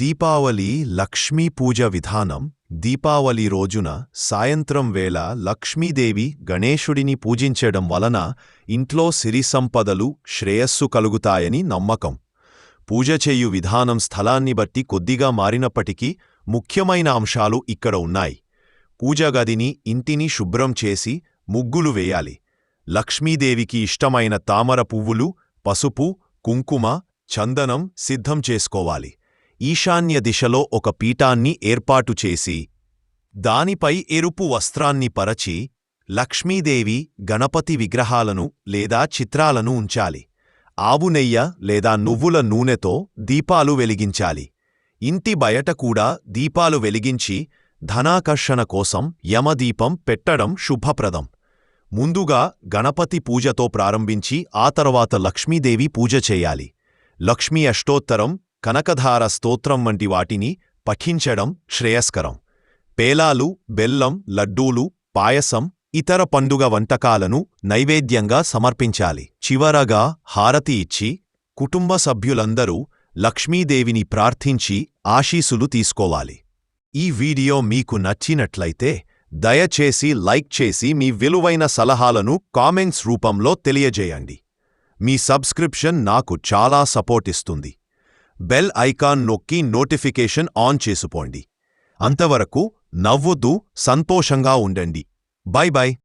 దీపావళి లక్ష్మీ పూజ విధానం. దీపావళి రోజున సాయంత్రం వేళ లక్ష్మీదేవి గణేశుడిని పూజించడం వలన ఇంట్లో సిరి సంపదలు శ్రేయస్సు కలుగుతాయని నమ్మకం. పూజ చేయు విధానం స్థలాన్ని బట్టి కొద్దిగా మారినప్పటికీ ముఖ్యమైన అంశాలు ఇక్కడ ఉన్నాయి. పూజగదిని ఇంటిని శుభ్రం చేసి ముగ్గులు వేయాలి. లక్ష్మీదేవికి ఇష్టమైన తామర పువ్వులు, పసుపు, కుంకుమ, చందనం సిద్ధం చేసుకోవాలి. ఈశాన్య దిశలో ఒక పీఠాన్ని ఏర్పాటు చేసి దానిపై ఎరుపు వస్త్రాన్ని పరచి లక్ష్మీదేవి, గణపతి విగ్రహాలను లేదా చిత్రాలను ఉంచాలి. ఆవు నెయ్య లేదా నువ్వుల నూనెతో దీపాలు వెలిగించాలి. ఇంటి బయట కూడా దీపాలు వెలిగించి ధనాకర్షణ కోసం యమదీపం పెట్టడం శుభప్రదం. ముందుగా గణపతి పూజతో ప్రారంభించి ఆ తర్వాత లక్ష్మీదేవి పూజ చేయాలి. లక్ష్మీ అష్టోత్తరం, కనకధార స్తోత్రం వంటి వాటిని పఠించడం శ్రేయస్కరం. పేలాలు, బెల్లం, లడ్డూలు, పాయసం, ఇతర పండుగ వంటకాలను నైవేద్యంగా సమర్పించాలి. చివరగా హారతి ఇచ్చి కుటుంబ సభ్యులందరూ లక్ష్మీదేవిని ప్రార్థించి ఆశీస్సులు తీసుకోవాలి. ఈ వీడియో మీకు నచ్చినట్లయితే దయచేసి లైక్ చేసి మీ విలువైన సలహాలను కామెంట్స్ రూపంలో తెలియజేయండి. మీ సబ్స్క్రిప్షన్ నాకు చాలా సపోర్ట్ ఇస్తుంది. బెల్ ఐకాన్ నొక్కి నోటిఫికేషన్ ఆన్ చేసుకోండి. అంతవరకు నవ్వుతూ సంతోషంగా ఉండండి. By by.